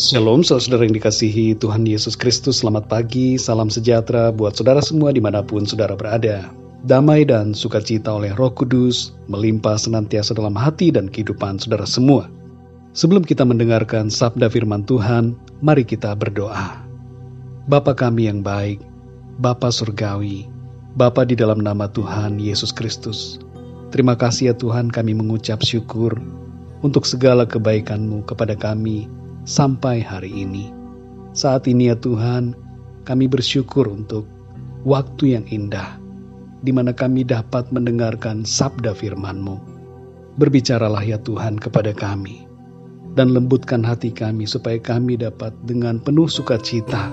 Shalom, saudara yang dikasihi Tuhan Yesus Kristus. Selamat pagi, salam sejahtera buat saudara semua dimanapun saudara berada. Damai dan sukacita oleh Roh Kudus melimpah senantiasa dalam hati dan kehidupan saudara semua. Sebelum kita mendengarkan sabda firman Tuhan, mari kita berdoa. Bapa kami yang baik, Bapa surgawi, Bapa di dalam nama Tuhan Yesus Kristus. Terima kasih ya Tuhan, kami mengucap syukur untuk segala kebaikan-Mu kepada kami sampai hari ini. Saat ini ya Tuhan, kami bersyukur untuk waktu yang indah, di mana kami dapat mendengarkan sabda firman-Mu. Berbicaralah ya Tuhan kepada kami, dan lembutkan hati kami supaya kami dapat dengan penuh sukacita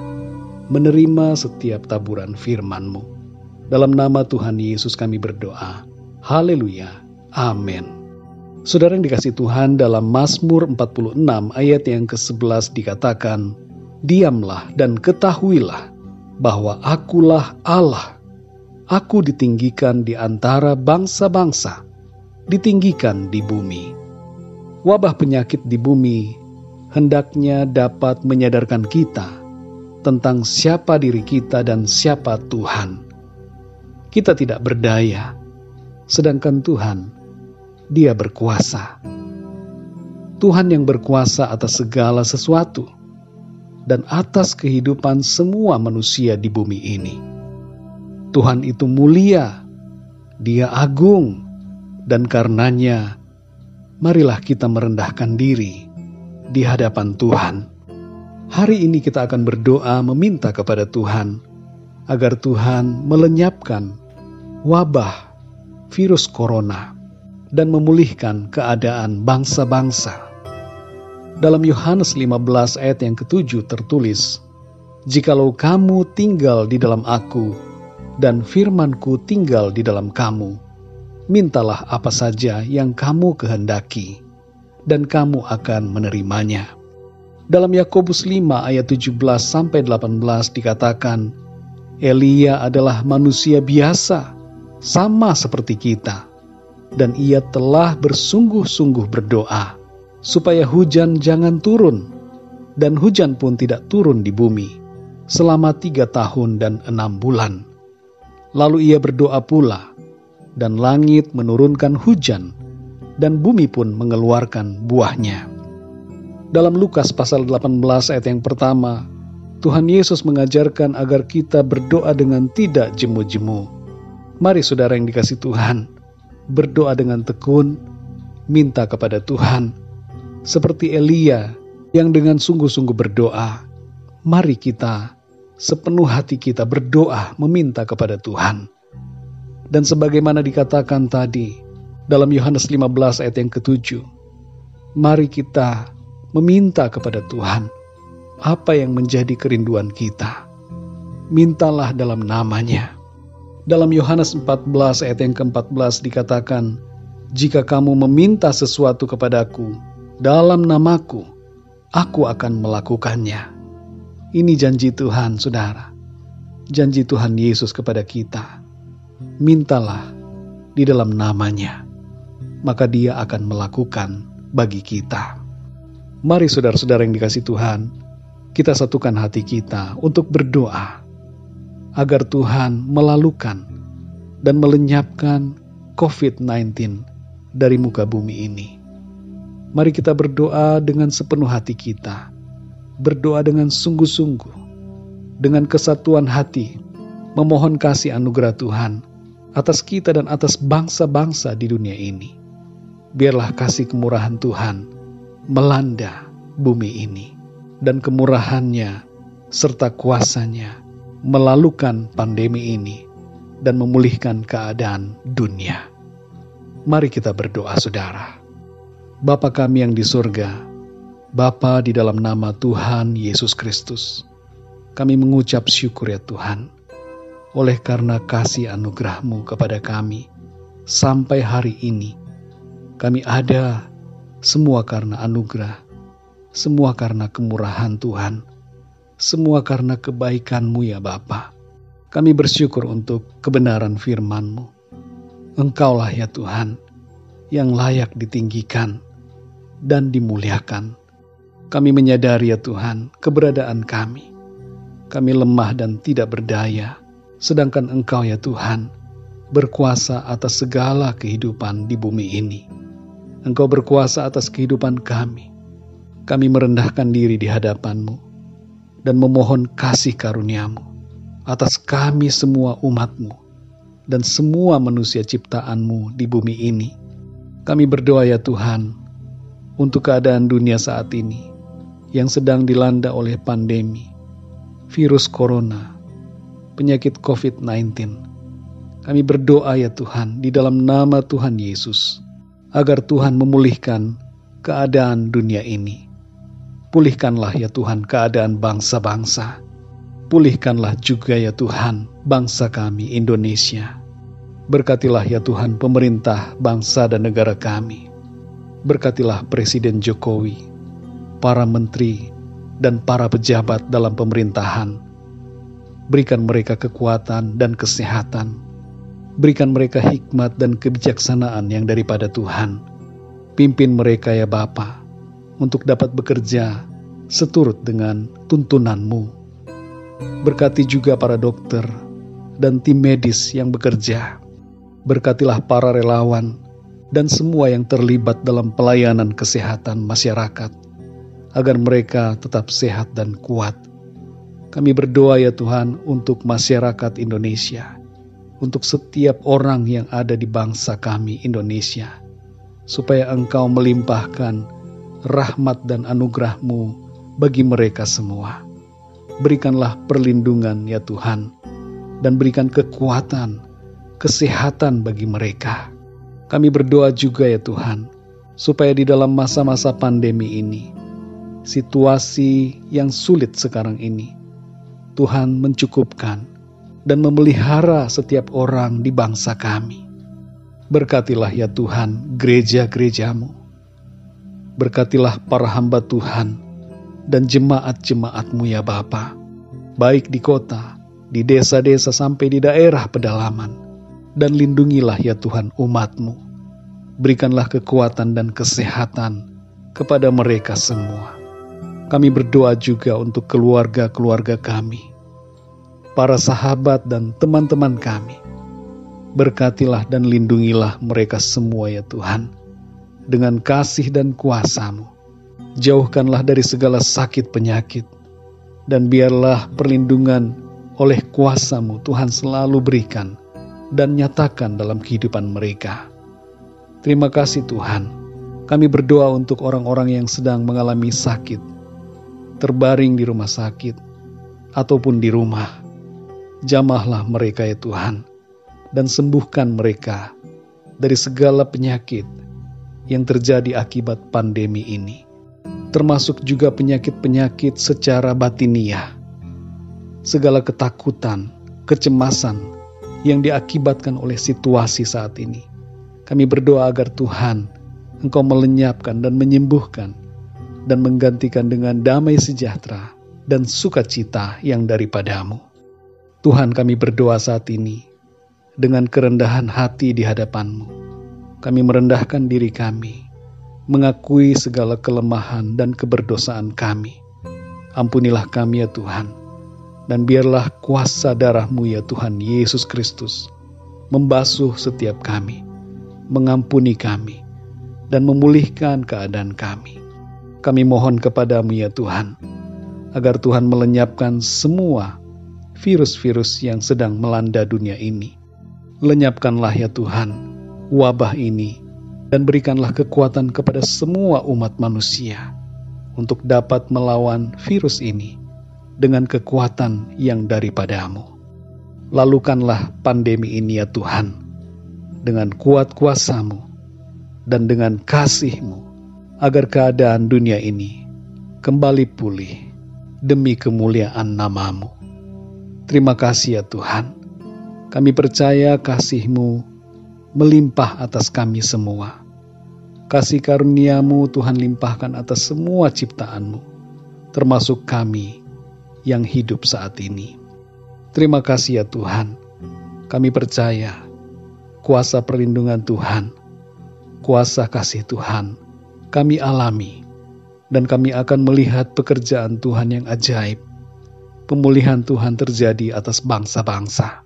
menerima setiap taburan firman-Mu. Dalam nama Tuhan Yesus kami berdoa. Haleluya. Amin. Saudara yang dikasih Tuhan, dalam Mazmur 46 ayat yang ke-11 dikatakan, "Diamlah dan ketahuilah bahwa Akulah Allah. Aku ditinggikan di antara bangsa-bangsa, ditinggikan di bumi." Wabah penyakit di bumi hendaknya dapat menyadarkan kita tentang siapa diri kita dan siapa Tuhan. Kita tidak berdaya, sedangkan Tuhan, Dia berkuasa. Tuhan yang berkuasa atas segala sesuatu dan atas kehidupan semua manusia di bumi ini. Tuhan itu mulia, Dia agung, dan karenanya marilah kita merendahkan diri di hadapan Tuhan. Hari ini kita akan berdoa meminta kepada Tuhan agar Tuhan melenyapkan wabah virus corona dan memulihkan keadaan bangsa-bangsa. Dalam Yohanes 15 ayat yang ke-7 tertulis, "Jikalau kamu tinggal di dalam Aku, dan firman-Ku tinggal di dalam kamu, mintalah apa saja yang kamu kehendaki, dan kamu akan menerimanya." Dalam Yakobus 5 ayat 17-18 dikatakan, "Elia adalah manusia biasa, sama seperti kita, dan ia telah bersungguh-sungguh berdoa supaya hujan jangan turun, dan hujan pun tidak turun di bumi selama 3 tahun dan 6 bulan. Lalu ia berdoa pula, dan langit menurunkan hujan, dan bumi pun mengeluarkan buahnya." Dalam Lukas pasal 18 ayat yang pertama, Tuhan Yesus mengajarkan agar kita berdoa dengan tidak jemu-jemu. Mari saudara yang dikasih Tuhan, berdoa dengan tekun, minta kepada Tuhan. Seperti Elia yang dengan sungguh-sungguh berdoa, mari kita sepenuh hati kita berdoa meminta kepada Tuhan. Dan sebagaimana dikatakan tadi dalam Yohanes 15 ayat yang ke-7, mari kita meminta kepada Tuhan apa yang menjadi kerinduan kita. Mintalah dalam namanya. Dalam Yohanes 14 ayat yang ke-14 dikatakan, "Jika kamu meminta sesuatu kepadaku dalam namaku, aku akan melakukannya." Ini janji Tuhan, saudara. Janji Tuhan Yesus kepada kita. Mintalah di dalam namanya, maka Dia akan melakukan bagi kita. Mari saudara-saudara yang dikasih Tuhan, kita satukan hati kita untuk berdoa agar Tuhan melalukan dan melenyapkan COVID-19 dari muka bumi ini. Mari kita berdoa dengan sepenuh hati kita, berdoa dengan sungguh-sungguh, dengan kesatuan hati, memohon kasih anugerah Tuhan atas kita dan atas bangsa-bangsa di dunia ini. Biarlah kasih kemurahan Tuhan melanda bumi ini, dan kemurahannya serta kuasanya melalukan pandemi ini dan memulihkan keadaan dunia. Mari kita berdoa saudara. Bapa kami yang di surga, Bapa di dalam nama Tuhan Yesus Kristus, kami mengucap syukur ya Tuhan, oleh karena kasih anugerah-Mu kepada kami sampai hari ini. Kami ada semua karena anugerah, semua karena kemurahan Tuhan, semua karena kebaikan-Mu ya Bapa. Kami bersyukur untuk kebenaran firman-Mu. Engkaulah ya Tuhan yang layak ditinggikan dan dimuliakan. Kami menyadari ya Tuhan, keberadaan kami. Kami lemah dan tidak berdaya, sedangkan Engkau ya Tuhan, berkuasa atas segala kehidupan di bumi ini. Engkau berkuasa atas kehidupan kami. Kami merendahkan diri di hadapan-Mu dan memohon kasih karunia-Mu atas kami semua umat-Mu dan semua manusia ciptaan-Mu di bumi ini. Kami berdoa ya Tuhan, untuk keadaan dunia saat ini yang sedang dilanda oleh pandemi, virus corona, penyakit COVID-19. Kami berdoa ya Tuhan di dalam nama Tuhan Yesus, agar Tuhan memulihkan keadaan dunia ini. Pulihkanlah ya Tuhan keadaan bangsa-bangsa. Pulihkanlah juga ya Tuhan bangsa kami Indonesia. Berkatilah ya Tuhan pemerintah bangsa dan negara kami. Berkatilah Presiden Jokowi, para menteri, dan para pejabat dalam pemerintahan. Berikan mereka kekuatan dan kesehatan. Berikan mereka hikmat dan kebijaksanaan yang daripada Tuhan. Pimpin mereka ya Bapa, untuk dapat bekerja seturut dengan tuntunan-Mu. Berkati juga para dokter dan tim medis yang bekerja. Berkatilah para relawan dan semua yang terlibat dalam pelayanan kesehatan masyarakat, agar mereka tetap sehat dan kuat. Kami berdoa ya Tuhan untuk masyarakat Indonesia, untuk setiap orang yang ada di bangsa kami Indonesia, supaya Engkau melimpahkan rahmat dan anugerah-Mu bagi mereka semua. Berikanlah perlindungan ya Tuhan, dan berikan kekuatan, kesehatan bagi mereka. Kami berdoa juga ya Tuhan, supaya di dalam masa-masa pandemi ini, situasi yang sulit sekarang ini, Tuhan mencukupkan dan memelihara setiap orang di bangsa kami. Berkatilah ya Tuhan gereja-gereja-Mu. Berkatilah para hamba Tuhan dan jemaat-jemaat-Mu ya Bapa, baik di kota, di desa-desa sampai di daerah pedalaman. Dan lindungilah ya Tuhan umat-Mu. Berikanlah kekuatan dan kesehatan kepada mereka semua. Kami berdoa juga untuk keluarga-keluarga kami, para sahabat dan teman-teman kami. Berkatilah dan lindungilah mereka semua ya Tuhan, dengan kasih dan kuasa-Mu. Jauhkanlah dari segala sakit penyakit, dan biarlah perlindungan oleh kuasa-Mu Tuhan selalu berikan dan nyatakan dalam kehidupan mereka. Terima kasih Tuhan. Kami berdoa untuk orang-orang yang sedang mengalami sakit, terbaring di rumah sakit, ataupun di rumah. Jamahlah mereka ya Tuhan, dan sembuhkan mereka dari segala penyakit yang terjadi akibat pandemi ini, termasuk juga penyakit-penyakit secara batiniah, segala ketakutan, kecemasan yang diakibatkan oleh situasi saat ini. Kami berdoa agar Tuhan, Engkau melenyapkan dan menyembuhkan dan menggantikan dengan damai sejahtera dan sukacita yang daripada-Mu. Tuhan, kami berdoa saat ini dengan kerendahan hati di hadapan-Mu. Kami merendahkan diri kami, mengakui segala kelemahan dan keberdosaan kami. Ampunilah kami ya Tuhan, dan biarlah kuasa darah-Mu ya Tuhan Yesus Kristus membasuh setiap kami, mengampuni kami, dan memulihkan keadaan kami. Kami mohon kepada-Mu ya Tuhan, agar Tuhan melenyapkan semua virus-virus yang sedang melanda dunia ini. Lenyapkanlah ya Tuhan wabah ini, dan berikanlah kekuatan kepada semua umat manusia untuk dapat melawan virus ini dengan kekuatan yang daripada-Mu. Lalukanlah pandemi ini ya Tuhan, dengan kuat kuasa-Mu dan dengan kasih-Mu, agar keadaan dunia ini kembali pulih demi kemuliaan nama-Mu. Terima kasih ya Tuhan, kami percaya kasih-Mu melimpah atas kami semua. Kasih karunia-Mu Tuhan limpahkan atas semua ciptaan-Mu, termasuk kami yang hidup saat ini. Terima kasih ya Tuhan, kami percaya kuasa perlindungan Tuhan, kuasa kasih Tuhan kami alami dan kami akan melihat pekerjaan Tuhan yang ajaib. Pemulihan Tuhan terjadi atas bangsa-bangsa.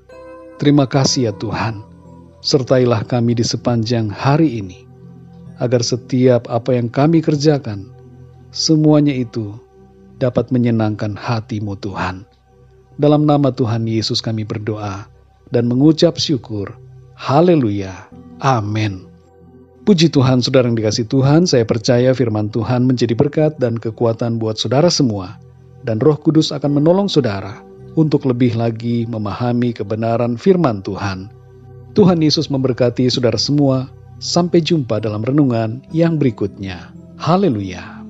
Terima kasih ya Tuhan, sertailah kami di sepanjang hari ini, agar setiap apa yang kami kerjakan, semuanya itu dapat menyenangkan hati-Mu Tuhan. Dalam nama Tuhan Yesus kami berdoa dan mengucap syukur. Haleluya. Amin. Puji Tuhan, saudara yang dikasihi Tuhan, saya percaya firman Tuhan menjadi berkat dan kekuatan buat saudara semua. Dan Roh Kudus akan menolong saudara untuk lebih lagi memahami kebenaran firman Tuhan. Tuhan Yesus memberkati saudara semua. Sampai jumpa dalam renungan yang berikutnya. Haleluya.